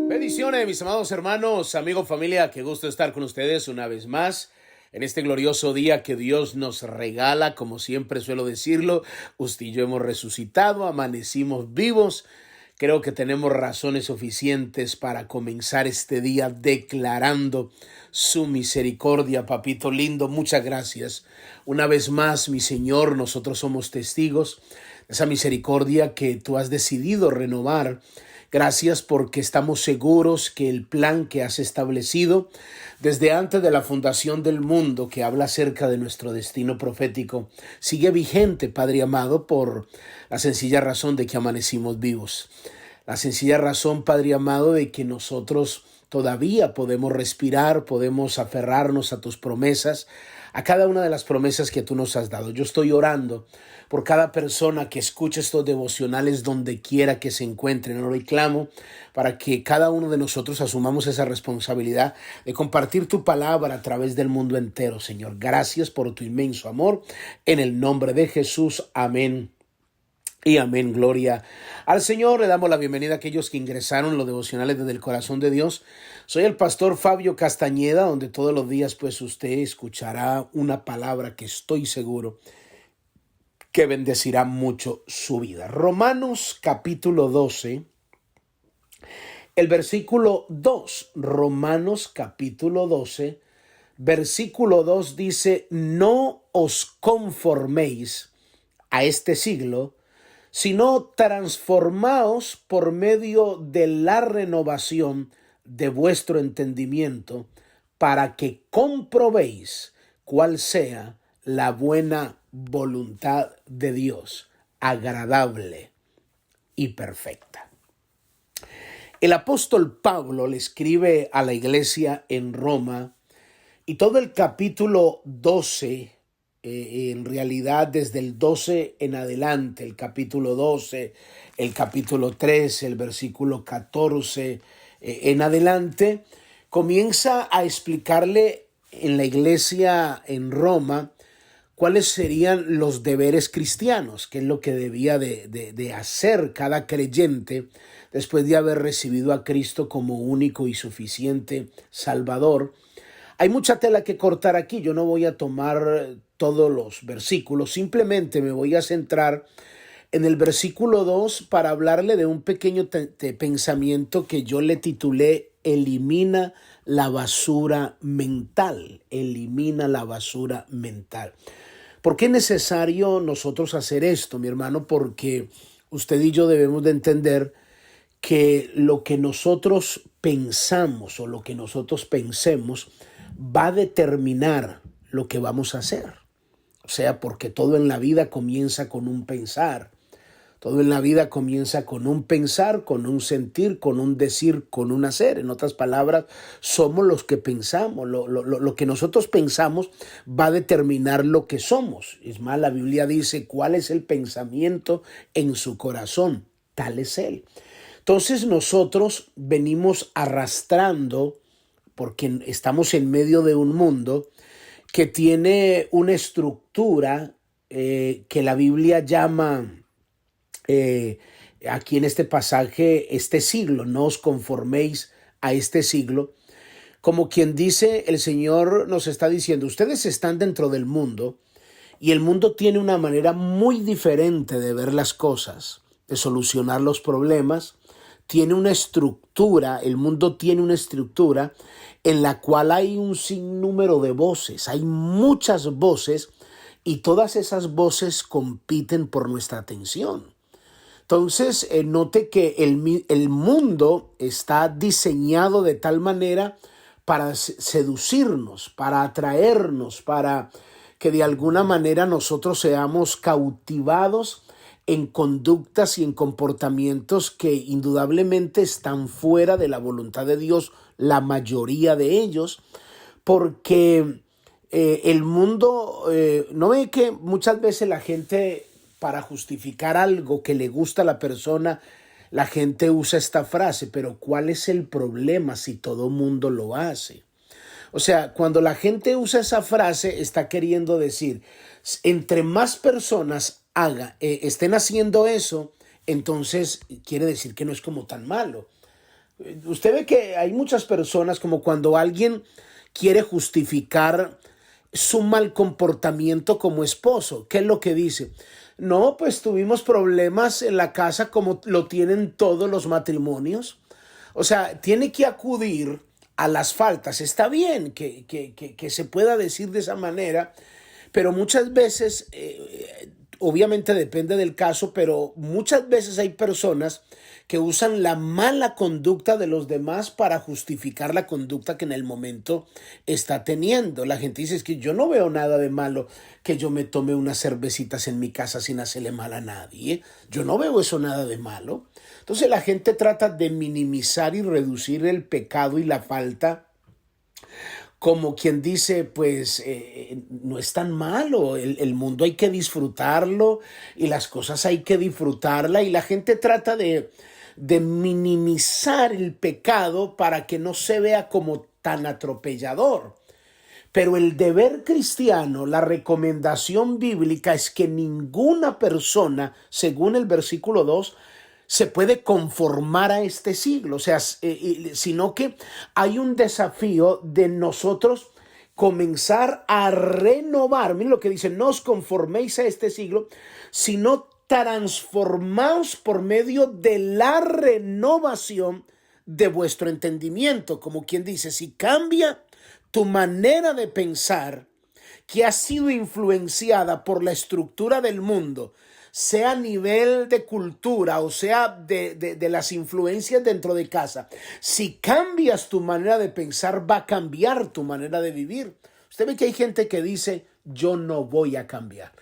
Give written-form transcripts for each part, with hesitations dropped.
Bendiciones, mis amados hermanos, amigos, familia, qué gusto estar con ustedes una vez más en este glorioso día que Dios nos regala. Como siempre suelo decirlo, usted y yo hemos resucitado, amanecimos vivos. Creo que tenemos razones suficientes para comenzar este día declarando su misericordia. Papito lindo, muchas gracias. Una vez más, mi Señor, nosotros somos testigos de esa misericordia que tú has decidido renovar. Gracias porque estamos seguros que el plan que has establecido desde antes de la fundación del mundo, que habla acerca de nuestro destino profético, sigue vigente, Padre amado, por la sencilla razón de que amanecimos vivos. La sencilla razón, Padre amado, de que nosotros todavía podemos respirar, podemos aferrarnos a tus promesas, a cada una de las promesas que tú nos has dado. Yo estoy orando por cada persona que escuche estos devocionales donde quiera que se encuentren. Oro y clamo para que cada uno de nosotros asumamos esa responsabilidad de compartir tu palabra a través del mundo entero, Señor. Gracias por tu inmenso amor. En el nombre de Jesús, amén. Y amén, gloria al Señor. Le damos la bienvenida a aquellos que ingresaron los devocionales desde el corazón de Dios. Soy el pastor Fabio Castañeda, donde todos los días pues usted escuchará una palabra que estoy seguro que bendecirá mucho su vida. Romanos capítulo 12, el versículo 2. Romanos capítulo 12, versículo 2 dice: no os conforméis a este siglo, sino transformaos por medio de la renovación de vuestro entendimiento, para que comprobéis cuál sea la buena voluntad de Dios, agradable y perfecta. El apóstol Pablo le escribe a la iglesia en Roma, y todo el capítulo 12, en realidad desde el 12 en adelante, el capítulo 12, el capítulo 13, el versículo 14 en adelante, comienza a explicarle en la iglesia en Roma cuáles serían los deberes cristianos, qué es lo que debía de hacer cada creyente después de haber recibido a Cristo como único y suficiente Salvador. Hay mucha tela que cortar aquí. Yo no voy a tomar todos los versículos, simplemente me voy a centrar en el versículo 2 para hablarle de un pequeño pensamiento que yo le titulé Elimina la basura mental. Elimina la basura mental. ¿Por qué es necesario nosotros hacer esto, mi hermano? Porque usted y yo debemos de entender que lo que nosotros pensamos o lo que nosotros pensemos va a determinar lo que vamos a hacer. O sea, porque todo en la vida comienza con un pensar. Todo en la vida comienza con un pensar, con un sentir, con un decir, con un hacer. En otras palabras, somos los que pensamos. Lo que nosotros pensamos va a determinar lo que somos. Es más, la Biblia dice, ¿cuál es el pensamiento en su corazón? Tal es él. Entonces nosotros venimos arrastrando, porque estamos en medio de un mundo que tiene una estructura que la Biblia llama aquí en este pasaje, este siglo. No os conforméis a este siglo. Como quien dice, el Señor nos está diciendo, ustedes están dentro del mundo y el mundo tiene una manera muy diferente de ver las cosas, de solucionar los problemas. Tiene una estructura, el mundo tiene una estructura en la cual hay un sinnúmero de voces, hay muchas voces y todas esas voces compiten por nuestra atención. Entonces, note que el mundo está diseñado de tal manera para seducirnos, para atraernos, para que de alguna manera nosotros seamos cautivados en conductas y en comportamientos que indudablemente están fuera de la voluntad de Dios, la mayoría de ellos, porque el mundo, ¿no ve que muchas veces la gente, para justificar algo que le gusta a la persona, la gente usa esta frase, pero ¿cuál es el problema si todo mundo lo hace? O sea, cuando la gente usa esa frase, está queriendo decir, entre más personas estén haciendo eso, entonces quiere decir que no es como tan malo. Usted ve que hay muchas personas como cuando alguien quiere justificar su mal comportamiento como esposo. ¿Qué es lo que dice? No, pues tuvimos problemas en la casa como lo tienen todos los matrimonios. O sea, tiene que acudir a las faltas. Está bien que se pueda decir de esa manera, pero muchas veces, obviamente depende del caso, pero muchas veces hay personas que usan la mala conducta de los demás para justificar la conducta que en el momento está teniendo. La gente dice, es que yo no veo nada de malo que yo me tome unas cervecitas en mi casa sin hacerle mal a nadie. Yo no veo eso nada de malo. Entonces la gente trata de minimizar y reducir el pecado y la falta, como quien dice, pues no es tan malo, el mundo hay que disfrutarlo y las cosas hay que disfrutarla, y la gente trata de minimizar el pecado para que no se vea como tan atropellador. Pero el deber cristiano, la recomendación bíblica es que ninguna persona, según el versículo 2, se puede conformar a este siglo, o sea, sino que hay un desafío de nosotros comenzar a renovar. Miren lo que dice, no os conforméis a este siglo, sino transformaos por medio de la renovación de vuestro entendimiento. Como quien dice, si cambia tu manera de pensar, que ha sido influenciada por la estructura del mundo, sea a nivel de cultura o sea de las influencias dentro de casa, si cambias tu manera de pensar, va a cambiar tu manera de vivir. Usted ve que hay gente que dice, yo no voy a cambiar.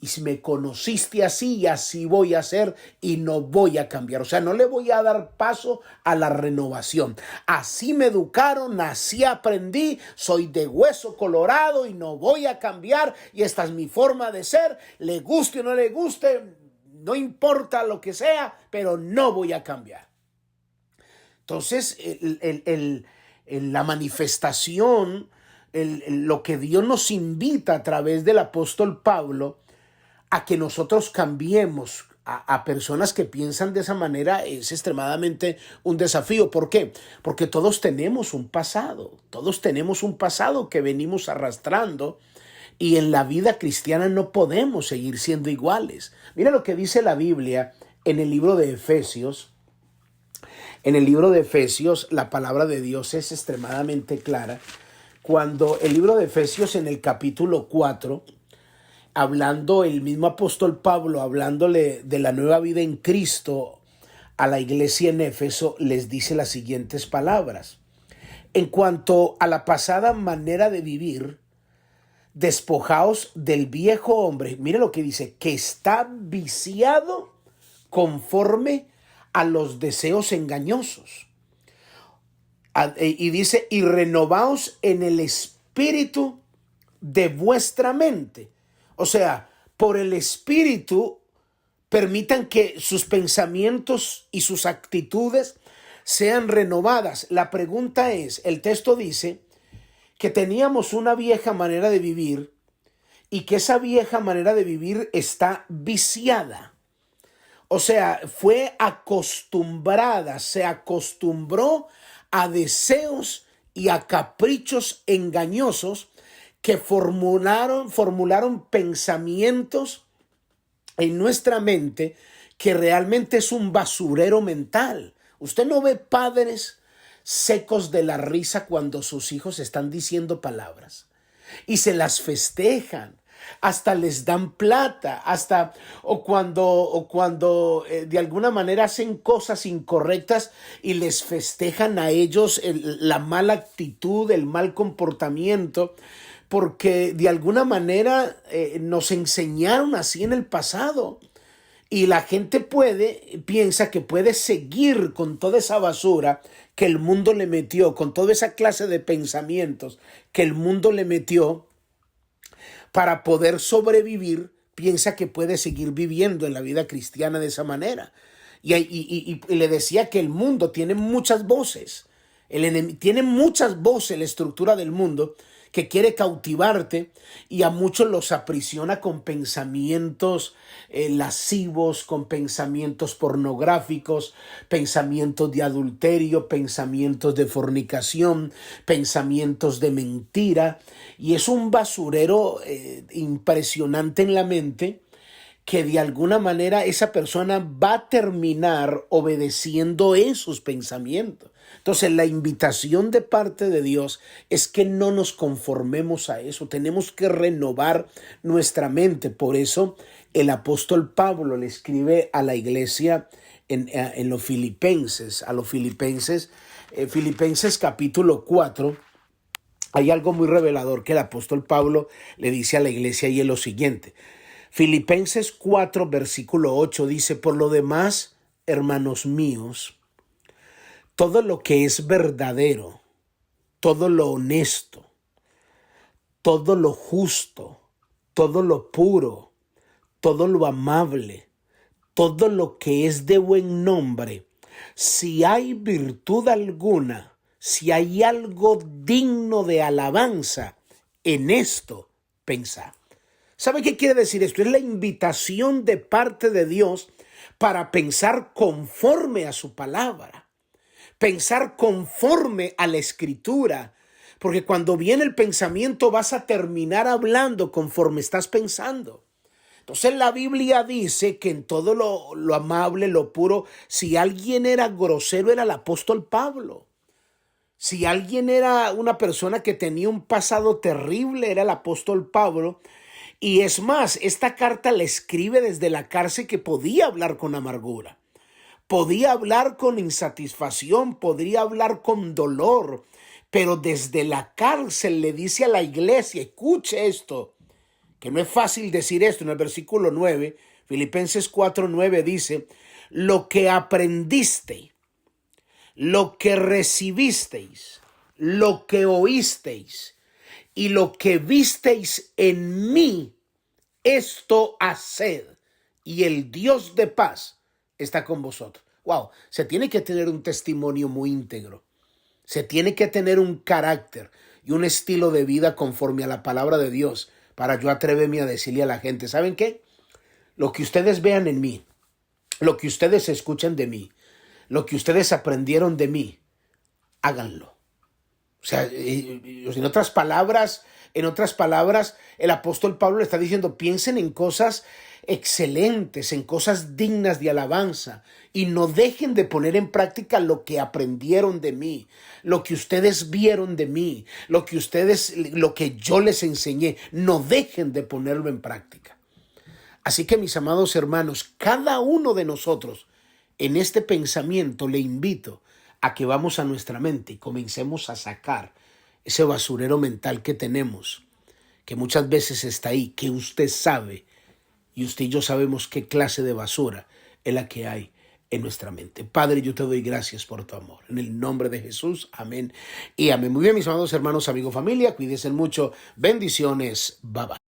Y si me conociste así, y así voy a ser y no voy a cambiar. O sea, no le voy a dar paso a la renovación. Así me educaron, así aprendí, soy de hueso colorado y no voy a cambiar. Y esta es mi forma de ser, le guste o no le guste, no importa lo que sea, pero no voy a cambiar. Entonces, la manifestación, lo que Dios nos invita a través del apóstol Pablo, a que nosotros cambiemos a personas que piensan de esa manera, es extremadamente un desafío. ¿Por qué? Porque todos tenemos un pasado que venimos arrastrando, y en la vida cristiana no podemos seguir siendo iguales. Mira lo que dice la Biblia en el libro de Efesios. En el libro de Efesios, la palabra de Dios es extremadamente clara. Cuando el libro de Efesios, en el capítulo 4, hablando el mismo apóstol Pablo, hablándole de la nueva vida en Cristo a la iglesia en Éfeso, les dice las siguientes palabras. En cuanto a la pasada manera de vivir, despojaos del viejo hombre, mire lo que dice, que está viciado conforme a los deseos engañosos. Y dice, y renovaos en el espíritu de vuestra mente. O sea, por el espíritu, permitan que sus pensamientos y sus actitudes sean renovadas. La pregunta es, el texto dice que teníamos una vieja manera de vivir y que esa vieja manera de vivir está viciada. O sea, fue acostumbrada, se acostumbró a deseos y a caprichos engañosos que formularon pensamientos en nuestra mente que realmente es un basurero mental. Usted no ve padres secos de la risa cuando sus hijos están diciendo palabras y se las festejan, hasta les dan plata, o cuando de alguna manera hacen cosas incorrectas y les festejan a ellos la mala actitud, el mal comportamiento, porque de alguna manera nos enseñaron así en el pasado. Y la gente piensa que puede seguir con toda esa basura que el mundo le metió, con toda esa clase de pensamientos que el mundo le metió para poder sobrevivir. Piensa que puede seguir viviendo en la vida cristiana de esa manera. Y le decía que el mundo tiene muchas voces. El enemigo tiene muchas voces, la estructura del mundo, que quiere cautivarte y a muchos los aprisiona con pensamientos lascivos, con pensamientos pornográficos, pensamientos de adulterio, pensamientos de fornicación, pensamientos de mentira, y es un basurero impresionante en la mente, que de alguna manera esa persona va a terminar obedeciendo esos pensamientos. Entonces, la invitación de parte de Dios es que no nos conformemos a eso. Tenemos que renovar nuestra mente. Por eso el apóstol Pablo le escribe a la iglesia en los Filipenses, Filipenses capítulo 4. Hay algo muy revelador que el apóstol Pablo le dice a la iglesia, y es lo siguiente. Filipenses 4, versículo 8 dice: por lo demás, hermanos míos, todo lo que es verdadero, todo lo honesto, todo lo justo, todo lo puro, todo lo amable, todo lo que es de buen nombre, si hay virtud alguna, si hay algo digno de alabanza, en esto pensad. ¿Sabe qué quiere decir esto? Es la invitación de parte de Dios para pensar conforme a su palabra, pensar conforme a la escritura, porque cuando viene el pensamiento vas a terminar hablando conforme estás pensando. Entonces la Biblia dice que en todo lo amable, lo puro, si alguien era grosero era el apóstol Pablo. Si alguien era una persona que tenía un pasado terrible era el apóstol Pablo. Y es más, esta carta la escribe desde la cárcel, que podía hablar con amargura, podía hablar con insatisfacción, podría hablar con dolor, pero desde la cárcel le dice a la iglesia, escuche esto, que no es fácil decir esto. En el versículo 9, Filipenses 4:9 dice: lo que aprendiste, lo que recibisteis, lo que oísteis y lo que visteis en mí, esto haced, y el Dios de paz está con vosotros. Wow, se tiene que tener un testimonio muy íntegro. Se tiene que tener un carácter y un estilo de vida conforme a la palabra de Dios para yo atreverme a decirle a la gente: ¿saben qué? Lo que ustedes vean en mí, lo que ustedes escuchan de mí, lo que ustedes aprendieron de mí, háganlo. O sea, en otras palabras, el apóstol Pablo le está diciendo: piensen en cosas excelentes, en cosas dignas de alabanza, y no dejen de poner en práctica lo que aprendieron de mí, lo que ustedes vieron de mí, lo que yo les enseñé. No dejen de ponerlo en práctica. Así que, mis amados hermanos, cada uno de nosotros en este pensamiento le invito a que vamos a nuestra mente y comencemos a sacar ese basurero mental que tenemos, que muchas veces está ahí, que usted sabe, y usted y yo sabemos qué clase de basura es la que hay en nuestra mente. Padre, yo te doy gracias por tu amor. En el nombre de Jesús, amén y amén. Muy bien, mis amados hermanos, amigos, familia, cuídense mucho. Bendiciones. Bye bye.